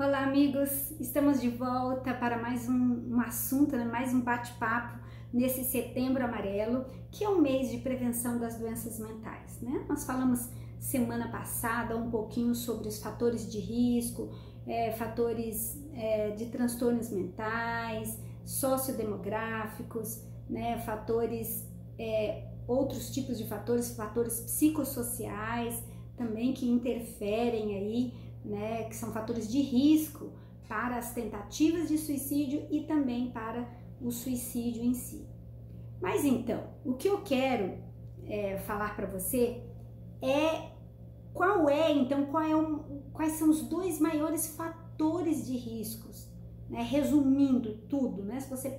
Olá, amigos! Estamos de volta para mais um assunto, mais um bate-papo nesse Setembro Amarelo, que é o mês de prevenção das doenças mentais, né? Nós falamos semana passada um pouquinho sobre os fatores de risco, fatores de transtornos mentais, sociodemográficos, né? Outros tipos de fatores psicossociais também que interferem aí, né, que são fatores de risco para as tentativas de suicídio e também para o suicídio em si. Mas então, o que eu quero falar para você é quais são os dois maiores fatores de riscos, né? Resumindo tudo, né? Se você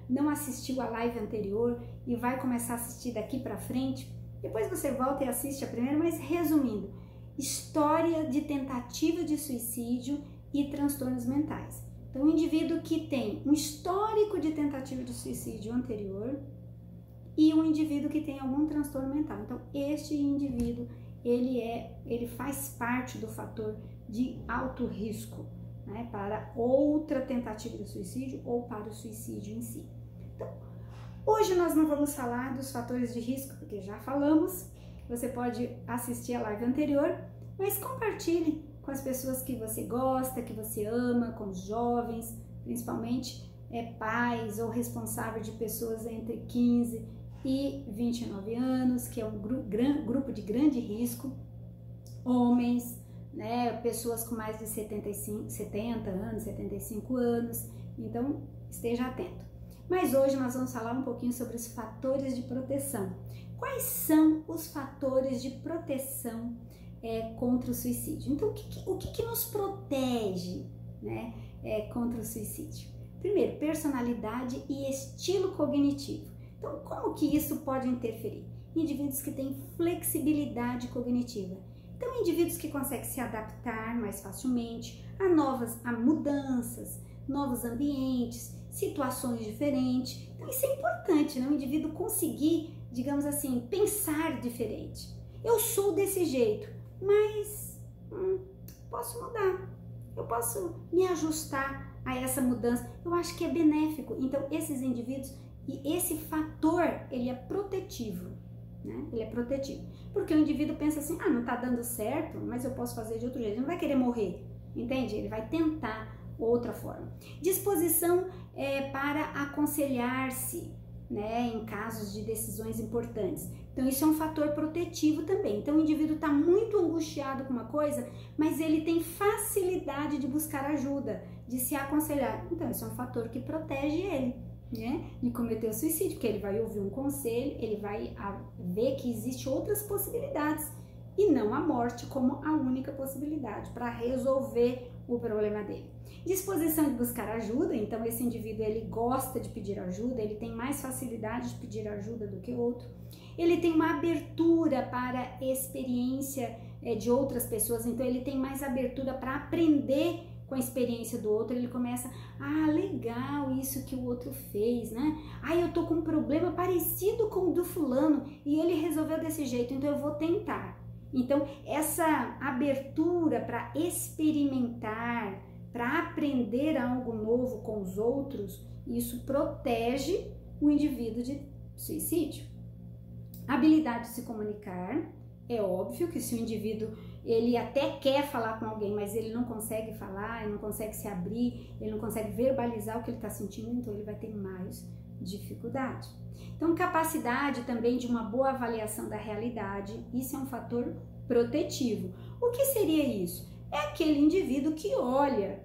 não assistiu a live anterior e vai começar a assistir daqui para frente, depois você volta e assiste a primeira, mas resumindo, história de tentativa de suicídio e transtornos mentais. Então, o indivíduo que tem um histórico de tentativa de suicídio anterior e um indivíduo que tem algum transtorno mental. Então, este indivíduo, ele faz parte do fator de alto risco, né, para outra tentativa de suicídio ou para o suicídio em si. Então, hoje nós não vamos falar dos fatores de risco, porque já falamos. Você pode assistir a live anterior, mas compartilhe com as pessoas que você gosta, que você ama, com os jovens, principalmente pais ou responsáveis de pessoas entre 15 e 29 anos, que é um grupo de grande risco, homens, né, pessoas com mais de 70 anos, 75 anos, então esteja atento. Mas hoje nós vamos falar um pouquinho sobre os fatores de proteção. Quais são os fatores de proteção contra o suicídio? Então, o que nos protege, né, contra o suicídio? Primeiro, personalidade e estilo cognitivo. Então, como que isso pode interferir? Indivíduos que têm flexibilidade cognitiva. Então, indivíduos que conseguem se adaptar mais facilmente a mudanças, novos ambientes, situações diferentes. Então, isso é importante, né? O indivíduo conseguir, digamos assim, pensar diferente. Eu sou desse jeito, mas posso mudar. Eu posso me ajustar a essa mudança. Eu acho que é benéfico. Então, esses indivíduos, e esse fator, ele é protetivo, né? Ele é protetivo. Porque o indivíduo pensa assim, não tá dando certo, mas eu posso fazer de outro jeito. Ele não vai querer morrer, entende? Ele vai tentar outra forma. Disposição para aconselhar-se, né, em casos de decisões importantes. Então, isso é um fator protetivo também. Então, o indivíduo está muito angustiado com uma coisa, mas ele tem facilidade de buscar ajuda, de se aconselhar. Então, isso é um fator que protege ele, né, de cometer o suicídio, porque ele vai ouvir um conselho, ele vai ver que existem outras possibilidades e não a morte como a única possibilidade para resolver o problema dele. Disposição de buscar ajuda, então esse indivíduo ele gosta de pedir ajuda, ele tem mais facilidade de pedir ajuda do que outro. Ele tem uma abertura para experiência de outras pessoas, então ele tem mais abertura para aprender com a experiência do outro. Ele começa, legal isso que o outro fez, né? Eu tô com um problema parecido com o do fulano e ele resolveu desse jeito, então eu vou tentar. Então, essa abertura para experimentar, para aprender algo novo com os outros, isso protege o indivíduo de suicídio. Habilidade de se comunicar. É óbvio que se o indivíduo, ele até quer falar com alguém, mas ele não consegue falar, ele não consegue se abrir, ele não consegue verbalizar o que ele está sentindo, então ele vai ter mais dificuldade. Então, capacidade também de uma boa avaliação da realidade, isso é um fator protetivo. O que seria isso? É aquele indivíduo que olha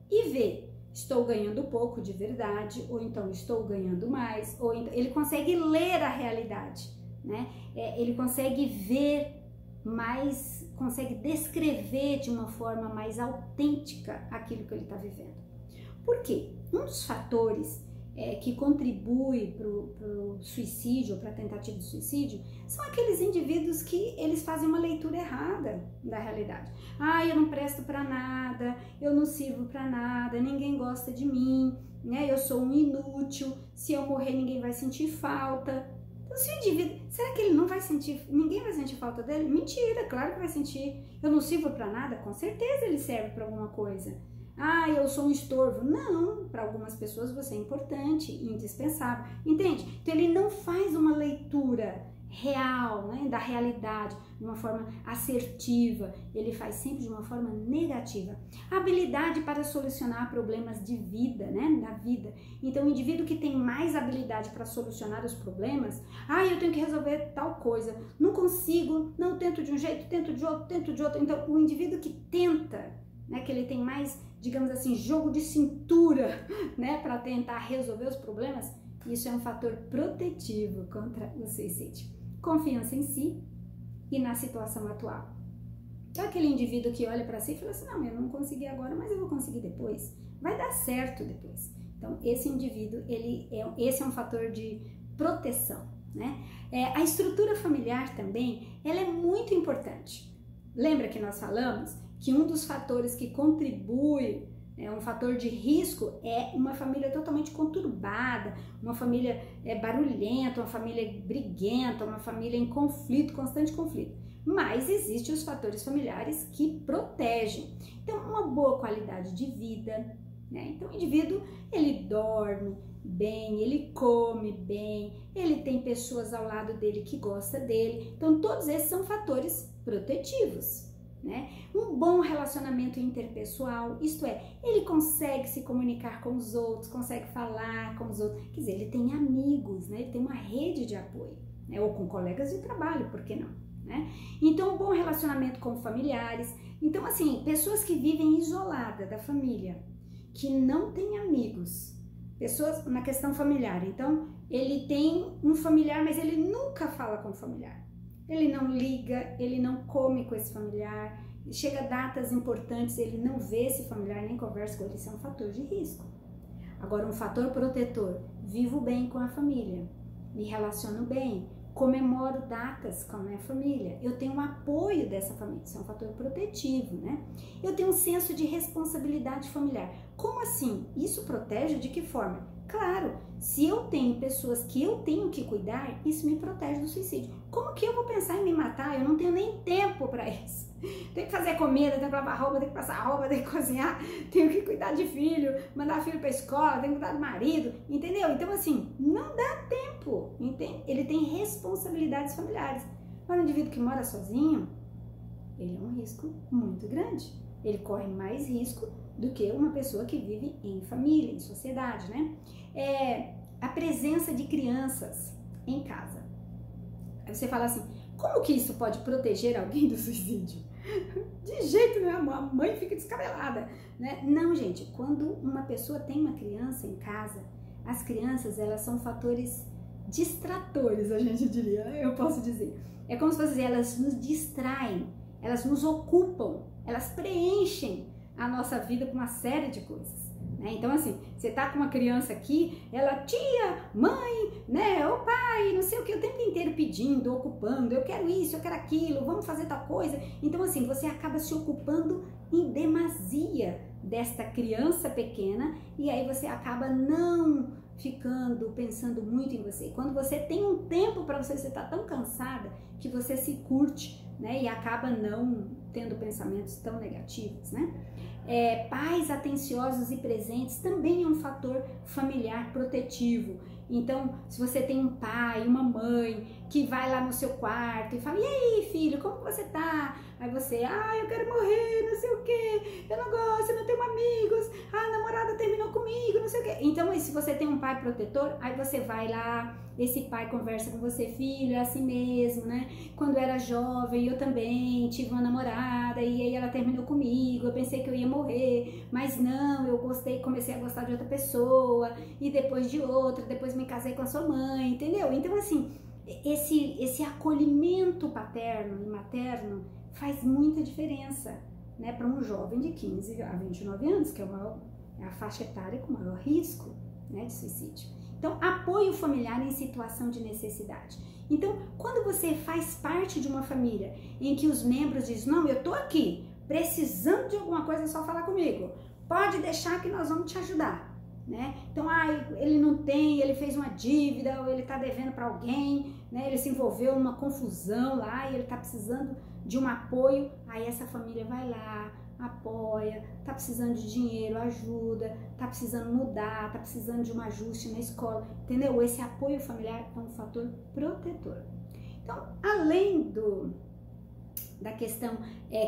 e vê, estou ganhando pouco de verdade, ou então estou ganhando mais, ou então ele consegue ler a realidade, né? Ele consegue ver mais, consegue descrever de uma forma mais autêntica aquilo que ele está vivendo. Por quê? Um dos fatores que contribui para o suicídio, para a tentativa de suicídio, são aqueles indivíduos que eles fazem uma leitura errada da realidade. Eu não presto para nada, eu não sirvo para nada, ninguém gosta de mim, né? Eu sou um inútil, se eu morrer ninguém vai sentir falta. Então, se o indivíduo, será que ele não vai sentir, ninguém vai sentir falta dele? Mentira, claro que vai sentir. Eu não sirvo para nada? Com certeza ele serve para alguma coisa. Ah, eu sou um estorvo. Não, para algumas pessoas você é importante, indispensável, entende? Então ele não faz uma leitura real, né, da realidade, de uma forma assertiva, ele faz sempre de uma forma negativa. Habilidade para solucionar problemas de vida, né, da vida. Então o indivíduo que tem mais habilidade para solucionar os problemas, eu tenho que resolver tal coisa, não consigo, não, tento de um jeito, tento de outro, tento de outro. Então o indivíduo que tenta, né, que ele tem mais, digamos assim, jogo de cintura, né, para tentar resolver os problemas, isso é um fator protetivo contra o suicídio. Confiança em si e na situação atual. É aquele indivíduo que olha para si e fala assim, não, eu não consegui agora, mas eu vou conseguir depois. Vai dar certo depois. Então, esse indivíduo, esse é um fator de proteção, né? A estrutura familiar também, ela é muito importante. Lembra que nós falamos que um dos fatores que contribui, um fator de risco, é uma família totalmente conturbada, uma família barulhenta, uma família briguenta, uma família em conflito, constante conflito. Mas existem os fatores familiares que protegem. Então, uma boa qualidade de vida, né? Então, o indivíduo, ele dorme bem, ele come bem, ele tem pessoas ao lado dele que gostam dele. Então, todos esses são fatores protetivos. Né? Um bom relacionamento interpessoal, isto é, ele consegue se comunicar com os outros, consegue falar com os outros, quer dizer, ele tem amigos, né? Ele tem uma rede de apoio, né? Ou com colegas de trabalho, por que não? Né? Então, um bom relacionamento com familiares. Então, assim, pessoas que vivem isoladas da família, que não têm amigos, pessoas na questão familiar. Então, ele tem um familiar, mas ele nunca fala com o familiar. Ele não liga, ele não come com esse familiar, chega a datas importantes, ele não vê esse familiar, nem conversa com ele, isso é um fator de risco. Agora, um fator protetor, vivo bem com a família, me relaciono bem, comemoro datas com a minha família, eu tenho um apoio dessa família, isso é um fator protetivo, né? Eu tenho um senso de responsabilidade familiar. Como assim? Isso protege de que forma? Claro, se eu tenho pessoas que eu tenho que cuidar, isso me protege do suicídio. Como que eu vou pensar em me matar? Eu não tenho nem tempo para isso. Tenho que fazer comida, tenho que lavar roupa, tenho que passar roupa, tenho que cozinhar, tenho que cuidar de filho, mandar filho para a escola, tenho que cuidar do marido, entendeu? Então assim, não dá tempo, entende? Ele tem responsabilidades familiares. Para um indivíduo que mora sozinho, ele é um risco muito grande. Ele corre mais risco do que uma pessoa que vive em família, em sociedade, né? A presença de crianças em casa. Aí você fala assim, como que isso pode proteger alguém do suicídio? De jeito nenhum, a mãe fica descabelada, né? Não, gente, quando uma pessoa tem uma criança em casa, as crianças, elas são fatores distratores, a gente diria, eu posso dizer. É como se fosse dizer, elas nos distraem, elas nos ocupam, elas preenchem a nossa vida com uma série de coisas, né? Então assim, você tá com uma criança aqui, ela, tia, mãe, né, ô pai, não sei o que, o tempo inteiro pedindo, ocupando, eu quero isso, eu quero aquilo, vamos fazer tal coisa. Então assim, você acaba se ocupando em demasia desta criança pequena e aí você acaba não ficando pensando muito em você. Quando você tem um tempo para você tá tão cansada que você se curte, né, e acaba não tendo pensamentos tão negativos, né? Pais atenciosos e presentes também é um fator familiar protetivo. Então, se você tem um pai, uma mãe que vai lá no seu quarto e fala, e aí, filho, como você tá? Aí você, eu quero morrer, não sei o que, eu não gosto, eu não tenho amigos, a namorada terminou comigo, não sei o que. Então, se você tem um pai protetor, aí você vai lá, esse pai conversa com você, filho, é assim mesmo, né? Quando eu era jovem, eu também tive uma namorada e aí ela terminou comigo, eu pensei que eu ia morrer, mas não, eu gostei, comecei a gostar de outra pessoa e depois de outra, depois me casei com a sua mãe, entendeu? Então, assim, esse acolhimento paterno e materno faz muita diferença, né, para um jovem de 15 a 29 anos, que é a faixa etária com maior risco, né, de suicídio. Então, apoio familiar em situação de necessidade. Então, quando você faz parte de uma família em que os membros dizem, não, eu tô aqui, precisando de alguma coisa, é só falar comigo, pode deixar que nós vamos te ajudar. Né? Então, ele não tem, ele fez uma dívida, ou ele está devendo para alguém, né? Ele se envolveu numa confusão lá e ele está precisando de um apoio, aí essa família vai lá, apoia, tá precisando de dinheiro, ajuda, tá precisando mudar, tá precisando de um ajuste na escola, entendeu? Esse apoio familiar é um fator protetor. Então, além da questão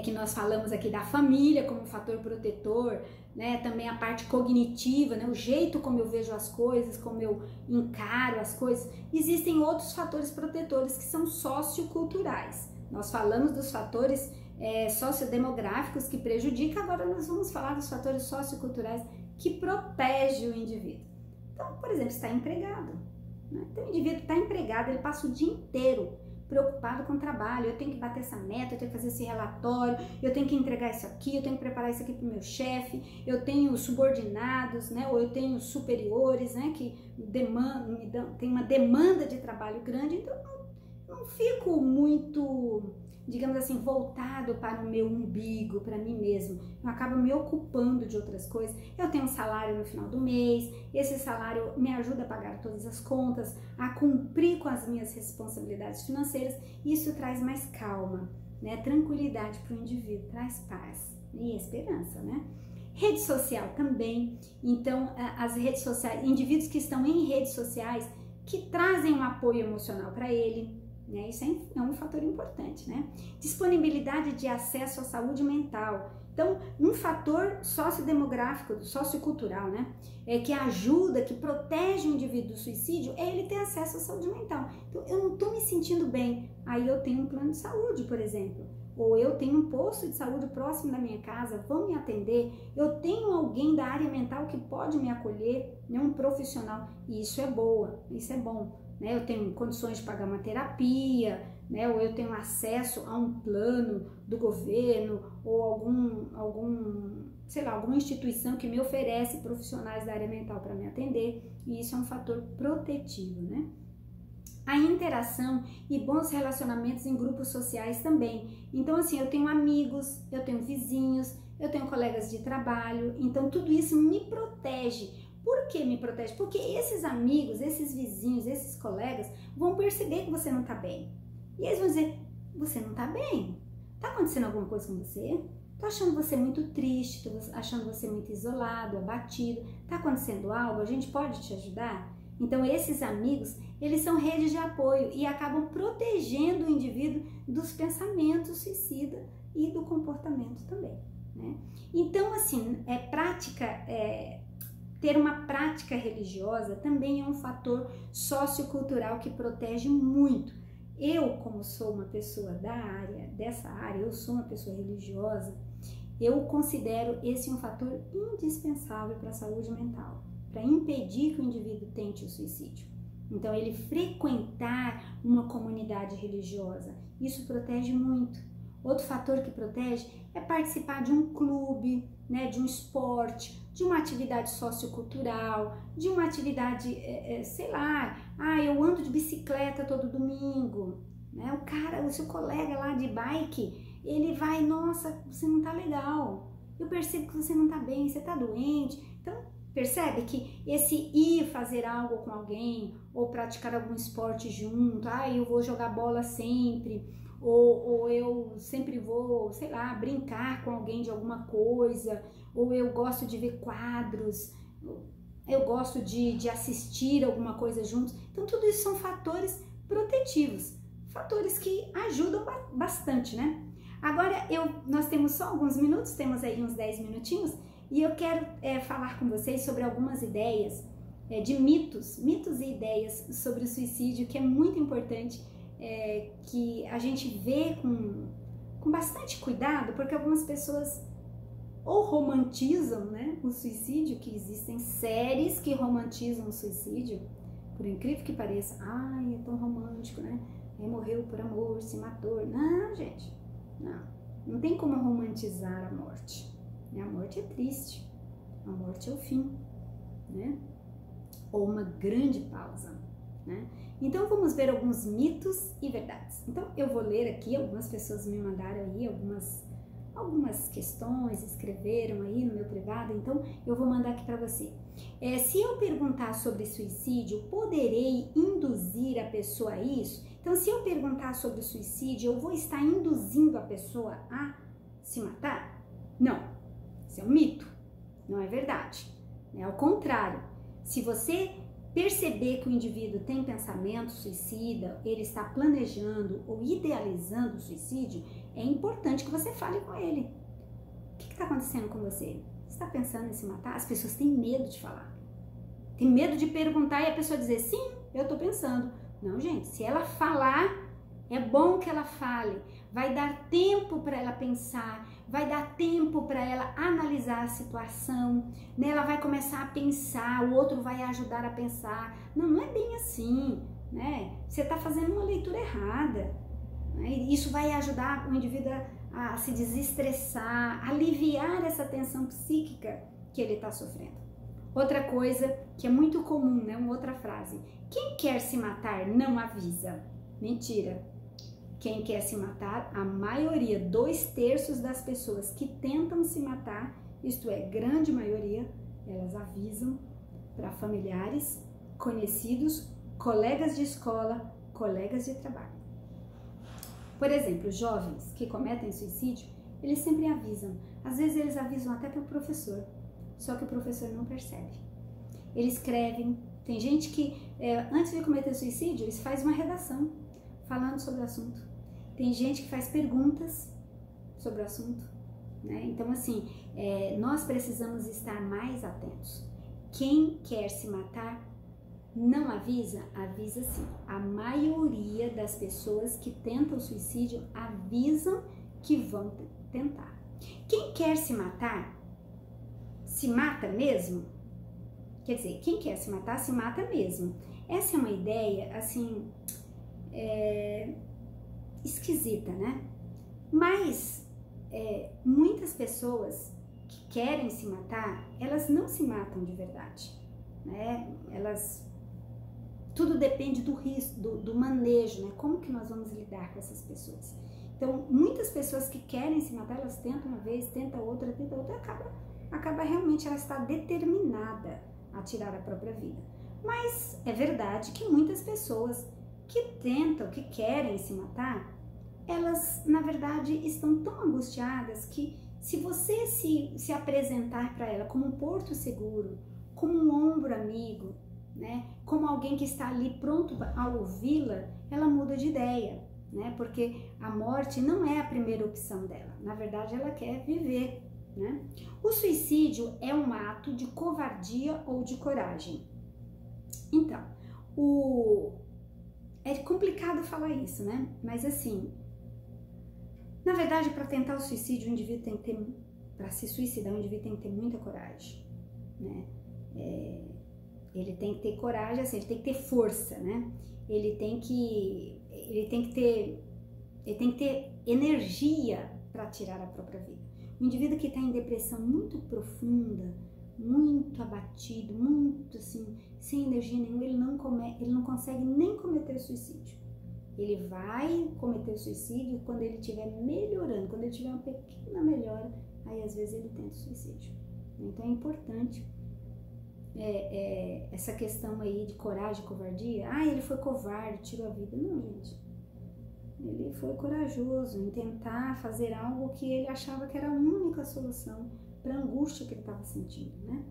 que nós falamos aqui da família como um fator protetor, né, também a parte cognitiva, né, o jeito como eu vejo as coisas, como eu encaro as coisas, existem outros fatores protetores que são socioculturais. Nós falamos dos fatores sociodemográficos que prejudicam, agora nós vamos falar dos fatores socioculturais que protegem o indivíduo. Então, por exemplo, está empregado, né? Então o indivíduo está empregado, ele passa o dia inteiro preocupado com o trabalho, eu tenho que bater essa meta, eu tenho que fazer esse relatório, eu tenho que entregar isso aqui, eu tenho que preparar isso aqui para o meu chefe, eu tenho subordinados, né, ou eu tenho superiores, né, que tem uma demanda de trabalho grande, então não fico muito, digamos assim, voltado para o meu umbigo, para mim mesmo. Eu acabo me ocupando de outras coisas. Eu tenho um salário no final do mês, esse salário me ajuda a pagar todas as contas, a cumprir com as minhas responsabilidades financeiras. Isso traz mais calma, né? Tranquilidade para o indivíduo, traz paz e esperança, né? Rede social também. Então, as redes sociais, indivíduos que estão em redes sociais que trazem um apoio emocional para ele, né? Isso é um fator importante, né? Disponibilidade de acesso à saúde mental. Então, um fator sociodemográfico, sociocultural, né? Que ajuda, que protege o indivíduo do suicídio, é ele ter acesso à saúde mental. Então, eu não estou me sentindo bem, aí eu tenho um plano de saúde, por exemplo. Ou eu tenho um posto de saúde próximo da minha casa, vão me atender, eu tenho alguém da área mental que pode me acolher, né? Um profissional, e isso é bom. Né, eu tenho condições de pagar uma terapia, né, ou eu tenho acesso a um plano do governo ou alguma instituição que me oferece profissionais da área mental para me atender, e isso é um fator protetivo, né? A interação e bons relacionamentos em grupos sociais também. Então, assim, eu tenho amigos, eu tenho vizinhos, eu tenho colegas de trabalho, então tudo isso me protege. Por que me protege? Porque esses amigos, esses vizinhos, esses colegas vão perceber que você não está bem. E eles vão dizer, você não está bem? Está acontecendo alguma coisa com você? Estou achando você muito triste, estou achando você muito isolado, abatido. Está acontecendo algo? A gente pode te ajudar? Então esses amigos, eles são redes de apoio e acabam protegendo o indivíduo dos pensamentos suicidas e do comportamento também, né? Então, assim, ter uma prática religiosa também é um fator sociocultural que protege muito. Eu, como sou uma pessoa dessa área, eu sou uma pessoa religiosa, eu considero esse um fator indispensável para a saúde mental, para impedir que o indivíduo tente o suicídio. Então, ele frequentar uma comunidade religiosa, isso protege muito. Outro fator que protege é participar de um clube, né, de um esporte, de uma atividade sociocultural, de uma atividade, eu ando de bicicleta todo domingo, né? O seu colega lá de bike, ele vai, nossa, você não tá legal, eu percebo que você não tá bem, você tá doente. Então, percebe que esse ir fazer algo com alguém, ou praticar algum esporte junto, eu vou jogar bola sempre, ou eu sempre vou, brincar com alguém de alguma coisa, ou eu gosto de ver quadros, eu gosto de assistir alguma coisa juntos. Então, tudo isso são fatores protetivos, fatores que ajudam bastante, né? Agora, nós temos só alguns minutos, temos aí uns 10 minutinhos, e eu quero falar com vocês sobre algumas ideias de mitos e ideias sobre o suicídio, que é muito importante que a gente vê com bastante cuidado, porque algumas pessoas ou romantizam, né, o suicídio, que existem séries que romantizam o suicídio, por incrível que pareça, é tão romântico, né, morreu por amor, se matou. Não, gente, não tem como romantizar a morte, né? A morte é triste, a morte é o fim, né, ou uma grande pausa, né? Então vamos ver alguns mitos e verdades. Então eu vou ler aqui, algumas pessoas me mandaram aí algumas questões, escreveram aí no meu privado, então eu vou mandar aqui para você. Se eu perguntar sobre suicídio, poderei induzir a pessoa a isso? Então, se eu perguntar sobre o suicídio, eu vou estar induzindo a pessoa a se matar? Não, isso é um mito, não é verdade. É ao contrário, se você perceber que o indivíduo tem pensamento suicida, ele está planejando ou idealizando o suicídio, é importante que você fale com ele. O que está acontecendo com você? Você está pensando em se matar? As pessoas têm medo de falar. Tem medo de perguntar e a pessoa dizer, sim, eu estou pensando. Não, gente, se ela falar, é bom que ela fale. Vai dar tempo para ela pensar, vai dar tempo para ela analisar a situação, né? Ela vai começar a pensar, o outro vai ajudar a pensar. Não, não é bem assim, né? Você está fazendo uma leitura errada. Né? Isso vai ajudar o indivíduo a se desestressar, aliviar essa tensão psíquica que ele está sofrendo. Outra coisa que é muito comum, né? Uma outra frase. Quem quer se matar não avisa. Mentira. Quem quer se matar, a maioria, 2/3 das pessoas que tentam se matar, isto é, grande maioria, elas avisam para familiares, conhecidos, colegas de escola, colegas de trabalho. Por exemplo, jovens que cometem suicídio, eles sempre avisam. Às vezes eles avisam até para o professor, só que o professor não percebe. Eles escrevem. Tem gente que, antes de cometer suicídio, eles fazem uma redação falando sobre o assunto. Tem gente que faz perguntas sobre o assunto, né? Então, assim, nós precisamos estar mais atentos. Quem quer se matar não avisa? Avisa sim. A maioria das pessoas que tentam suicídio avisam que vão tentar. Quem quer se matar, se mata mesmo? Quer dizer, quem quer se matar, se mata mesmo. Essa é uma ideia, assim, esquisita, né? Mas muitas pessoas que querem se matar, elas não se matam de verdade, né? Tudo depende do risco, do manejo, né? Como que nós vamos lidar com essas pessoas? Então, muitas pessoas que querem se matar, elas tentam uma vez, tentam outra, acaba realmente ela está determinada a tirar a própria vida. Mas é verdade que muitas pessoas que tentam, que querem se matar, elas, na verdade, estão tão angustiadas que se você se apresentar para ela como um porto seguro, como um ombro amigo, né, como alguém que está ali pronto a ouvi-la, ela muda de ideia, né, porque a morte não é a primeira opção dela. Na verdade, ela quer viver, né? O suicídio é um ato de covardia ou de coragem. Então, é complicado falar isso, né? Mas assim, na verdade, para tentar o suicídio, o indivíduo tem que ter, para se suicidar, o indivíduo tem que ter muita coragem, né? Ele tem que ter coragem, assim, ele tem que ter força, né? Ele tem que ter energia para tirar a própria vida. O indivíduo que está em depressão muito profunda, muito abatido, muito assim, sem energia nenhuma, ele não consegue nem cometer suicídio. Ele vai cometer suicídio quando ele estiver melhorando, quando ele tiver uma pequena melhora, aí às vezes ele tenta suicídio. Então é importante essa questão aí de coragem e covardia. Ele foi covarde, tirou a vida. Não, gente. Ele foi corajoso em tentar fazer algo que ele achava que era a única solução para a angústia que ele estava sentindo, né?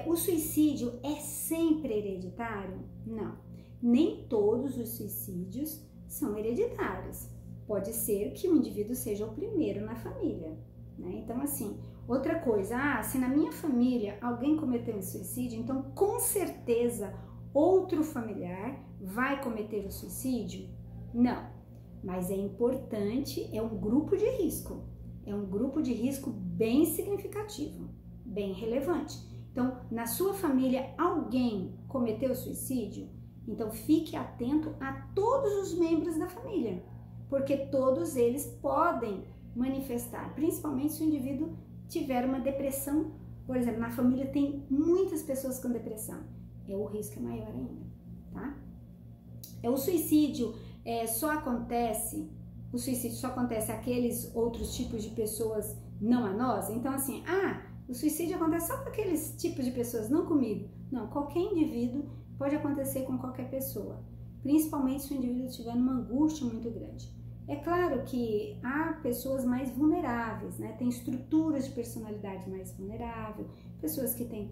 O suicídio é sempre hereditário? Não. Nem todos os suicídios são hereditários. Pode ser que o indivíduo seja o primeiro na família, né? Então, assim, outra coisa, se na minha família alguém cometeu um suicídio, então com certeza outro familiar vai cometer o suicídio? Não. Mas é importante, é um grupo de risco. É um grupo de risco bem significativo, bem relevante. Então, na sua família, alguém cometeu suicídio? Então, fique atento a todos os membros da família, porque todos eles podem manifestar, principalmente se o indivíduo tiver uma depressão. Por exemplo, na família tem muitas pessoas com depressão. O risco é maior ainda, tá? O suicídio só acontece àqueles outros tipos de pessoas, não a nós. Então, assim, o suicídio acontece só com aqueles tipos de pessoas, não comigo. Não, qualquer indivíduo pode acontecer com qualquer pessoa, principalmente se o indivíduo estiver numa angústia muito grande. É claro que há pessoas mais vulneráveis, né? Tem estruturas de personalidade mais vulnerável, pessoas que têm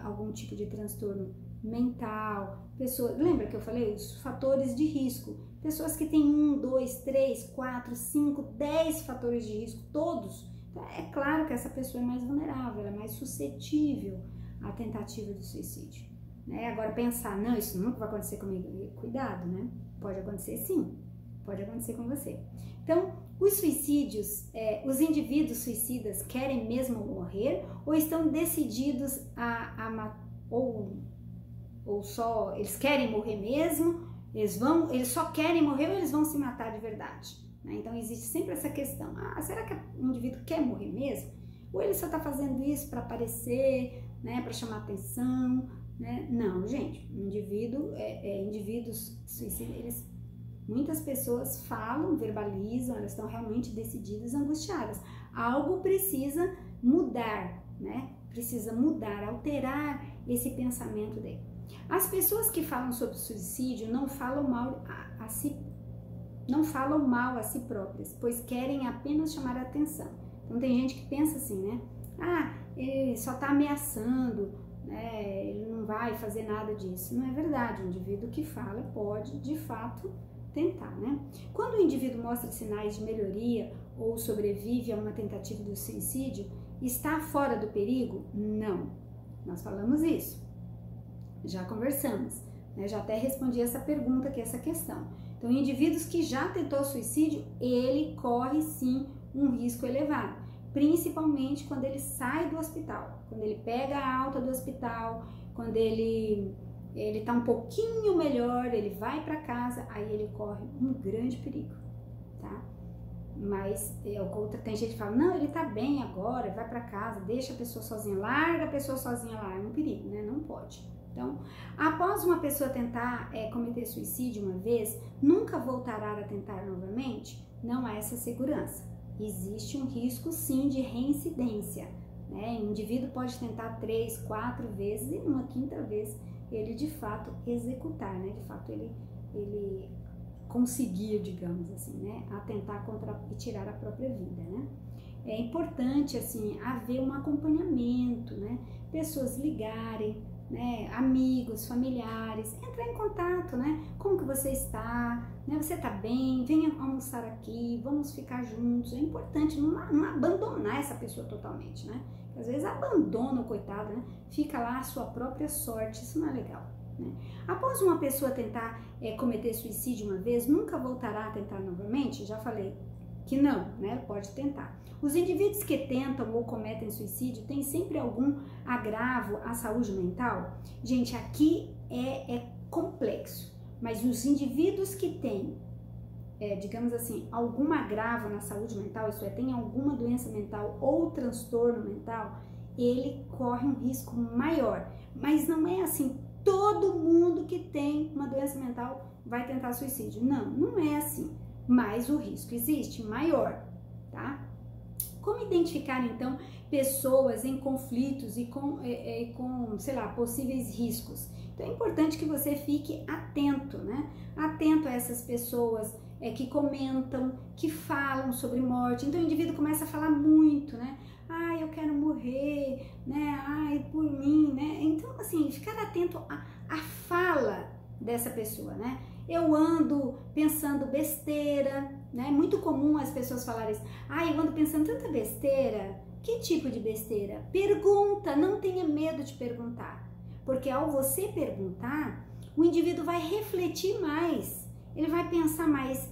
algum tipo de transtorno mental, pessoas, lembra que eu falei os fatores de risco, pessoas que têm 1, 2, 3, 4, 5, 10 fatores de risco, todos. Então, é claro que essa pessoa é mais vulnerável, ela é mais suscetível à tentativa de suicídio, né? Agora pensar, não, isso nunca vai acontecer comigo, cuidado, né? Pode acontecer sim. Pode acontecer com você. Então, os suicídios, os indivíduos suicidas querem mesmo morrer ou estão decididos ou só eles querem morrer mesmo, eles só querem morrer ou eles vão se matar de verdade? Né? Então, existe sempre essa questão. Será que o indivíduo quer morrer mesmo? Ou ele só está fazendo isso para aparecer, né, para chamar atenção? Né? Não, gente, indivíduos suicidas, muitas pessoas falam, verbalizam, elas estão realmente decididas, angustiadas. Algo precisa mudar, né? Precisa mudar, alterar esse pensamento dele. As pessoas que falam sobre suicídio não falam mal a si próprias, pois querem apenas chamar a atenção. Então tem gente que pensa assim, né? Ele só está ameaçando, né? Ele não vai fazer nada disso. Não é verdade. O indivíduo que fala pode, de fato, tentar, né? Quando o indivíduo mostra sinais de melhoria ou sobrevive a uma tentativa de suicídio, está fora do perigo? Não. Nós falamos isso. Já conversamos, né? Já até respondi essa pergunta aqui, essa questão. Então, indivíduos que já tentou suicídio, ele corre sim um risco elevado, principalmente quando ele sai do hospital, quando ele pega a alta do hospital, quando ele tá um pouquinho melhor, ele vai para casa, aí ele corre um grande perigo, tá? Mas tem gente que fala, não, ele tá bem agora, vai para casa, deixa a pessoa sozinha, larga a pessoa sozinha lá, é um perigo, né? Não pode. Então, após uma pessoa tentar cometer suicídio uma vez, nunca voltará a tentar novamente? Não há essa segurança. Existe um risco sim de reincidência, né? O indivíduo pode tentar 3, 4 vezes e numa quinta vez ele de fato executar, né? De fato ele conseguir, digamos assim, né? Atentar contra e tirar a própria vida, né? É importante assim haver um acompanhamento, né? Pessoas ligarem, né? Amigos, familiares, entrar em contato, né? Como que você está? Né? Você está bem? Venha almoçar aqui, vamos ficar juntos. É importante não abandonar essa pessoa totalmente, né? Às vezes abandona o coitado, né? Fica lá a sua própria sorte, isso não é legal, né? Após uma pessoa tentar cometer suicídio uma vez, nunca voltará a tentar novamente? Já falei que não, né? Pode tentar. Os indivíduos que tentam ou cometem suicídio têm sempre algum agravo à saúde mental? Gente, aqui é complexo, mas os indivíduos que têm, digamos assim, algum agravo na saúde mental, isso é, tem alguma doença mental ou transtorno mental, ele corre um risco maior. Mas não é assim, todo mundo que tem uma doença mental vai tentar suicídio. Não, não é assim. Mas o risco existe, maior, tá? Como identificar, então, pessoas em conflitos e com, sei lá, possíveis riscos? Então, é importante que você fique atento, né? Atento a essas pessoas que comentam, que falam sobre morte. Então, o indivíduo começa a falar muito, né? Eu quero morrer, né? Por mim, né? Então, assim, ficar atento à fala dessa pessoa, né? Eu ando pensando besteira, né? É muito comum as pessoas falarem isso. Eu ando pensando tanta besteira. Que tipo de besteira? Pergunta, não tenha medo de perguntar. Porque ao você perguntar, o indivíduo vai refletir mais. Ele vai pensar mais,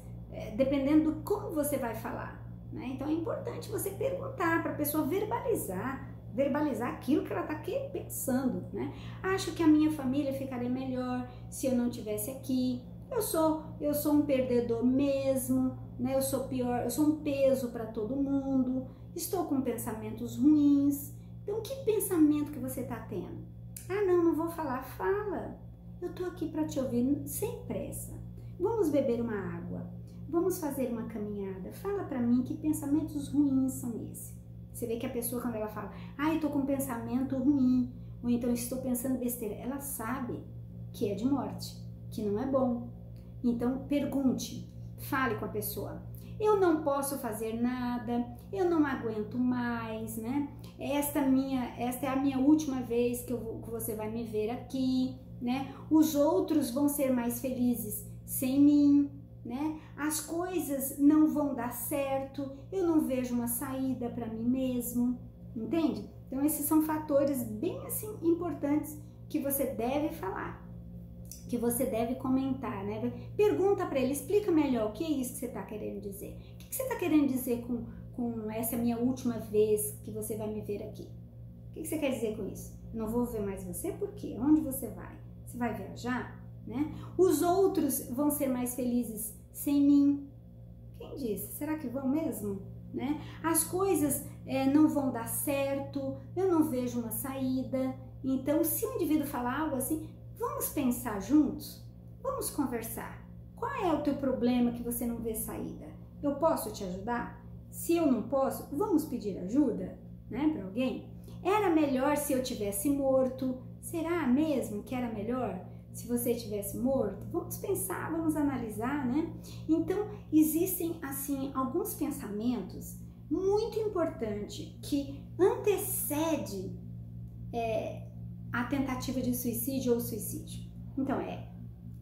dependendo do como você vai falar, né? Então é importante você perguntar para a pessoa verbalizar aquilo que ela está pensando, né? Acho que a minha família ficaria melhor se eu não estivesse aqui. Eu sou um perdedor mesmo, né? Eu sou pior, eu sou um peso para todo mundo. Estou com pensamentos ruins. Então, que pensamento que você está tendo? Não vou falar. Fala. Eu estou aqui para te ouvir sem pressa. Vamos beber uma água. Vamos fazer uma caminhada. Fala para mim que pensamentos ruins são esses. Você vê que a pessoa, quando ela fala, eu estou com um pensamento ruim, ou então estou pensando besteira, ela sabe que é de morte, que não é bom. Então, pergunte, fale com a pessoa. eu não posso fazer nada, eu não aguento mais, né? Esta é a minha última vez que você vai me ver aqui, né? Os outros vão ser mais felizes sem mim, né? As coisas não vão dar certo, eu não vejo uma saída para mim mesmo, entende? Então esses são fatores bem assim importantes que você deve falar, que você deve comentar, né? Pergunta para ele, explica melhor o que é isso que você está querendo dizer. O que você está querendo dizer com essa minha última vez que você vai me ver aqui? O que você quer dizer com isso? Não vou ver mais você, por quê? Onde você vai? Você vai viajar? Né? Os outros vão ser mais felizes sem mim. Quem disse? Será que vão mesmo? Né? As coisas não vão dar certo, eu não vejo uma saída. Então, se o indivíduo falar algo assim, vamos pensar juntos? Vamos conversar. Qual é o teu problema que você não vê saída? Eu posso te ajudar? Se eu não posso, vamos pedir ajuda, né, para alguém? Era melhor se eu tivesse morto? Será mesmo que era melhor se você tivesse morto? Vamos pensar, vamos analisar, né? Então, existem, assim, alguns pensamentos muito importantes que antecedem a tentativa de suicídio ou suicídio. Então,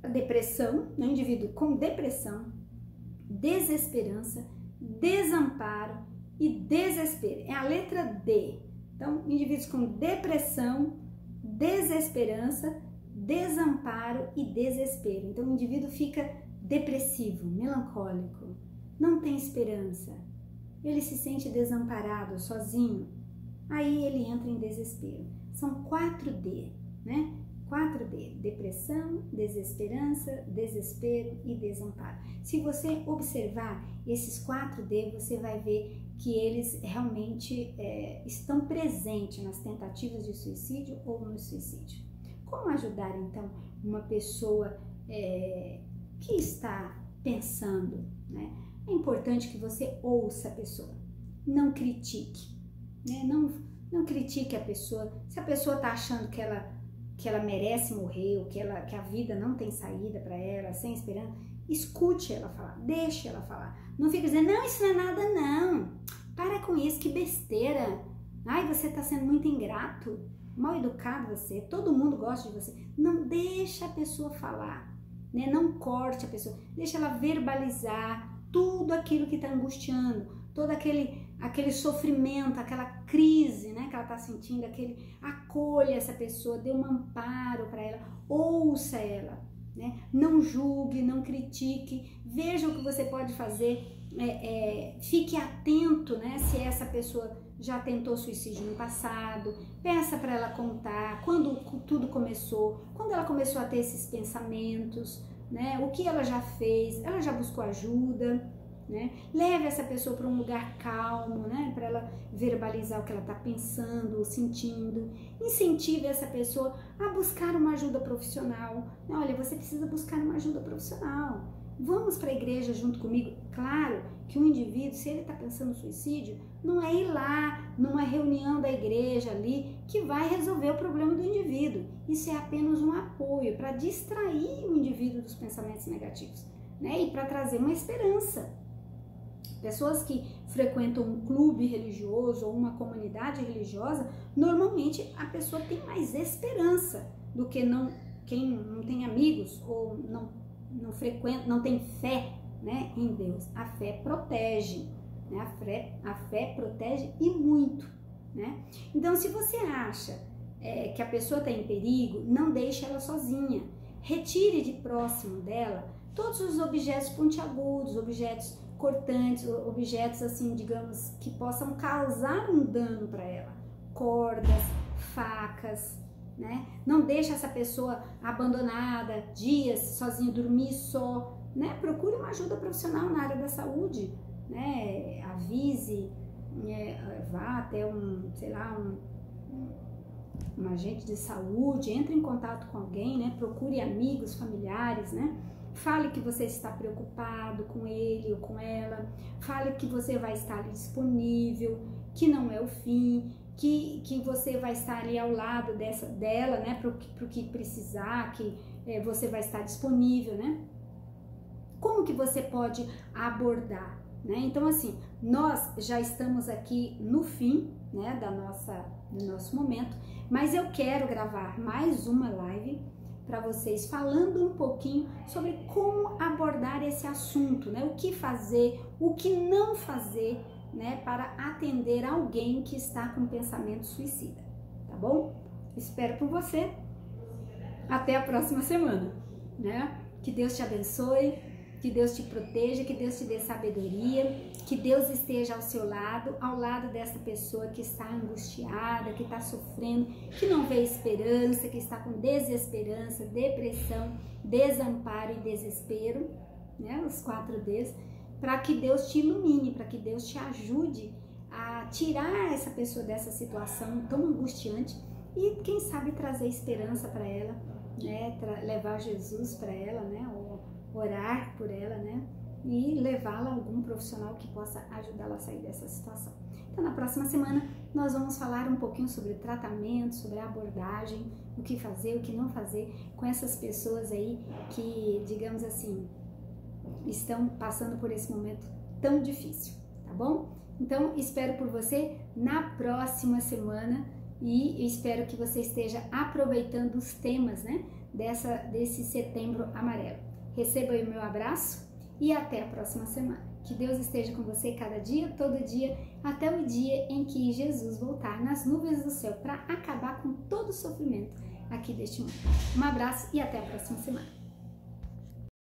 a depressão, no indivíduo com depressão, desesperança, desamparo e desespero. É a letra D. Então, indivíduos com depressão, desesperança, desamparo e desespero. Então, o indivíduo fica depressivo, melancólico, não tem esperança, ele se sente desamparado, sozinho. Aí ele entra em desespero. São 4D, né? 4D, depressão, desesperança, desespero e desamparo. Se você observar esses 4D, você vai ver que eles realmente estão presentes nas tentativas de suicídio ou no suicídio. Como ajudar, então, uma pessoa que está pensando, né? É importante que você ouça a pessoa, não critique, né? Não critique a pessoa. Se a pessoa está achando que ela merece morrer, ou que a vida não tem saída para ela, sem esperança, escute ela falar, deixe ela falar. Não fique dizendo, não, isso não é nada não, para com isso, que besteira, ai, você está sendo muito ingrato, mal educado você, todo mundo gosta de você. Não deixa a pessoa falar, né? Não corte a pessoa, deixa ela verbalizar tudo aquilo que está angustiando, todo aquele sofrimento, aquela crise, né, que ela está sentindo, acolha essa pessoa, dê um amparo para ela, ouça ela, né? Não julgue, não critique, veja o que você pode fazer, fique atento, né, se essa pessoa já tentou suicídio no passado, peça para ela contar quando tudo começou, quando ela começou a ter esses pensamentos, né, o que ela já fez, ela já buscou ajuda, né? Leve essa pessoa para um lugar calmo, né? Para ela verbalizar o que ela está pensando ou sentindo. Incentive essa pessoa a buscar uma ajuda profissional. Olha, você precisa buscar uma ajuda profissional. Vamos para a igreja junto comigo. Claro que um indivíduo, se ele está pensando em suicídio, não é ir lá numa reunião da igreja ali que vai resolver o problema do indivíduo. Isso é apenas um apoio para distrair o indivíduo dos pensamentos negativos, né? E para trazer uma esperança. Pessoas que frequentam um clube religioso ou uma comunidade religiosa, normalmente a pessoa tem mais esperança do que quem não tem amigos ou não frequenta, não tem fé, né, em Deus. A fé protege, né? A fé protege e muito, né? Então, se você acha que a pessoa está em perigo, não deixe ela sozinha. Retire de próximo dela todos os objetos pontiagudos, objetos cortantes, objetos assim, digamos, que possam causar um dano para ela. Cordas, facas, né? Não deixe essa pessoa abandonada, dias, sozinha, dormir só, né? Procure uma ajuda profissional na área da saúde, né? Avise, vá até um agente de saúde, entre em contato com alguém, né? Procure amigos, familiares, né? Fale que você está preocupado com ele ou com ela, fale que você vai estar ali disponível, que não é o fim, que você vai estar ali ao lado dela, né, para o que precisar, que você vai estar disponível, né? Como que você pode abordar? né? Então, assim, nós já estamos aqui no fim, né, do nosso momento, mas eu quero gravar mais uma live para vocês falando um pouquinho sobre como abordar esse assunto, né? O que fazer, o que não fazer, né, para atender alguém que está com pensamento suicida, tá bom? Espero por você. Até a próxima semana, né? Que Deus te abençoe, que Deus te proteja, que Deus te dê sabedoria, que Deus esteja ao seu lado, ao lado dessa pessoa que está angustiada, que está sofrendo, que não vê esperança, que está com desesperança, depressão, desamparo e desespero, né? Os 4 Ds, para que Deus te ilumine, para que Deus te ajude a tirar essa pessoa dessa situação tão angustiante e, quem sabe, trazer esperança para ela, né? Levar Jesus para ela, né? Ou orar por ela, né? E levá-la a algum profissional que possa ajudá-la a sair dessa situação. Então, na próxima semana, nós vamos falar um pouquinho sobre tratamento, sobre abordagem, o que fazer, o que não fazer com essas pessoas aí que, digamos assim, estão passando por esse momento tão difícil, tá bom? Então, espero por você na próxima semana e espero que você esteja aproveitando os temas, né, desse Setembro Amarelo. Receba aí o meu abraço e até a próxima semana. Que Deus esteja com você cada dia, todo dia, até o dia em que Jesus voltar nas nuvens do céu para acabar com todo o sofrimento aqui deste mundo. Um abraço e até a próxima semana.